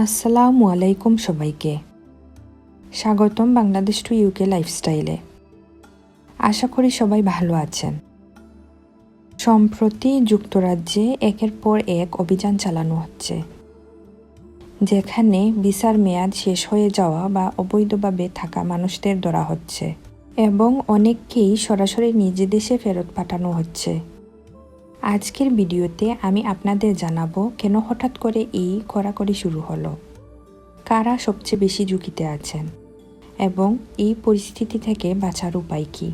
আসসালামু আলাইকুম সবাইকে। স্বাগতম বাংলাদেশ টু ইউকে লাইফস্টাইলে। আশা করি সবাই ভালো আছেন। সম্প্রতি যুক্তরাজ্যে একের পর এক অভিযান চালানো হচ্ছে, যেখানে ভিসার মেয়াদ শেষ হয়ে যাওয়া বা অবৈধভাবে থাকা মানুষদের ধরা হচ্ছে এবং অনেককেই সরাসরি নিজ দেশে ফেরত পাঠানো হচ্ছে। আজকের ভিডিওতে আমি আপনাদের জানাবো কেন হঠাৎ করে এই কড়াকড়ি শুরু হলো, কারা সবচেয়ে বেশি ঝুঁকিতে আছেন এবং এই পরিস্থিতি থেকে বাঁচার উপায় কী।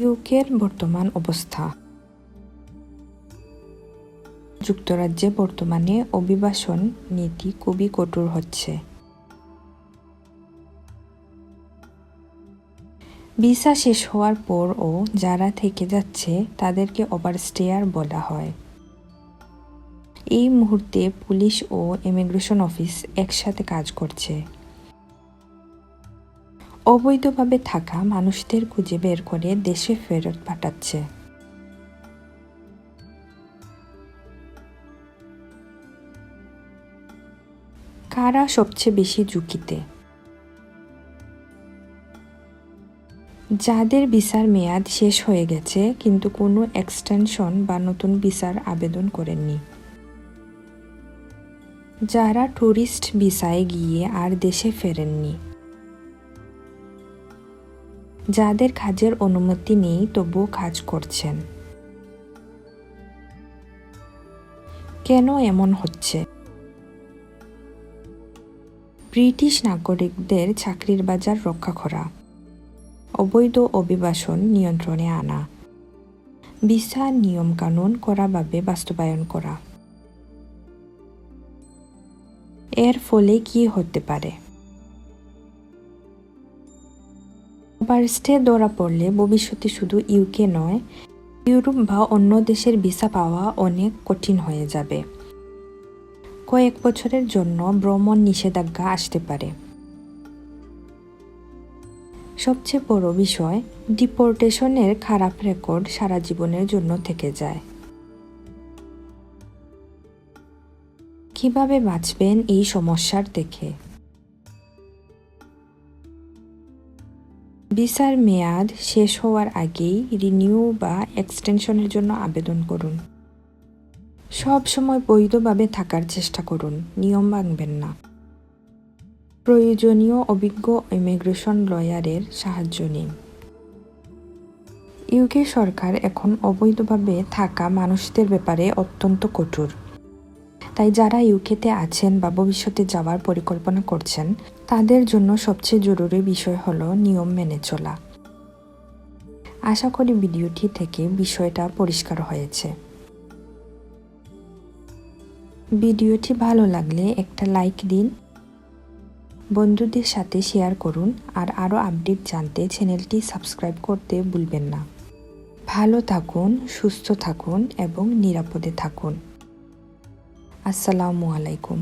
ইউকের বর্তমান অবস্থা। যুক্তরাজ্যে বর্তমানে অভিবাসন নীতি খুবই কঠোর হচ্ছে। ভিসা শেষ হওয়ার পরও যারা থেকে যাচ্ছে তাদেরকে ওভারস্টেয়ার বলা হয়। এই মুহূর্তে পুলিশ ও ইমিগ্রেশন অফিস একসাথে কাজ করছে, অবৈধভাবে থাকা মানুষদের খুঁজে বের করে দেশে ফেরত পাঠাচ্ছে। কারা সবচেয়ে বেশি ঝুঁকিতে? যাদের ভিসার মেয়াদ শেষ হয়ে গেছে কিন্তু কোনো এক্সটেনশন বা নতুন ভিসার আবেদন করেননি, যারা ট্যুরিস্ট ভিসায় গিয়ে আর দেশে ফেরেননি, যাদের কাজের অনুমতি নেই তবুও কাজ করছেন। কেন এমন হচ্ছে? ব্রিটিশ নাগরিকদের চাকরির বাজার রক্ষা করা, অবৈধ অভিবাসন নিয়ন্ত্রণে আনা, ভিসা নিয়মকানুন কড়াভাবে বাস্তবায়ন করা। এর ফলে কি হতে পারে? ওভারস্টে ধরা পড়লে ভবিষ্যতে শুধু ইউকে নয়, ইউরোপ বা অন্য দেশের ভিসা পাওয়া অনেক কঠিন হয়ে যাবে। কয়েক বছরের জন্য ভ্রমণ নিষেধাজ্ঞা আসতে পারে। সবচেয়ে বড় বিষয়, ডিপোর্টেশনের খারাপ রেকর্ড সারা জীবনের জন্য থেকে যায়। কিভাবে বাঁচবেন এই সমস্যার থেকে? ভিসার মেয়াদ শেষ হওয়ার আগেই রিনিউ বা এক্সটেনশনের জন্য আবেদন করুন। সব সময় বৈধভাবে থাকার চেষ্টা করুন, নিয়ম ভাঙবেন না। প্রয়োজনীয় অভিজ্ঞ ইমিগ্রেশন লয়ারের সাহায্য নিন। ইউকে সরকার এখন অবৈধভাবে থাকা মানুষদের ব্যাপারে অত্যন্ত কঠোর। তাই যারা ইউকেতে আছেন বা ভবিষ্যতে যাওয়ার পরিকল্পনা করছেন, তাদের জন্য সবচেয়ে জরুরি বিষয় হলো নিয়ম মেনে চলা। আশা করি ভিডিওটি থেকে বিষয়টা পরিষ্কার হয়েছে। ভিডিওটি ভালো লাগলে একটা লাইক দিন, বন্ধুদের সাথে শেয়ার করুন আর আরও আপডেট জানতে চ্যানেলটি সাবস্ক্রাইব করতে ভুলবেন না। ভালো থাকুন, সুস্থ থাকুন এবং নিরাপদে থাকুন। আসসালামু আলাইকুম।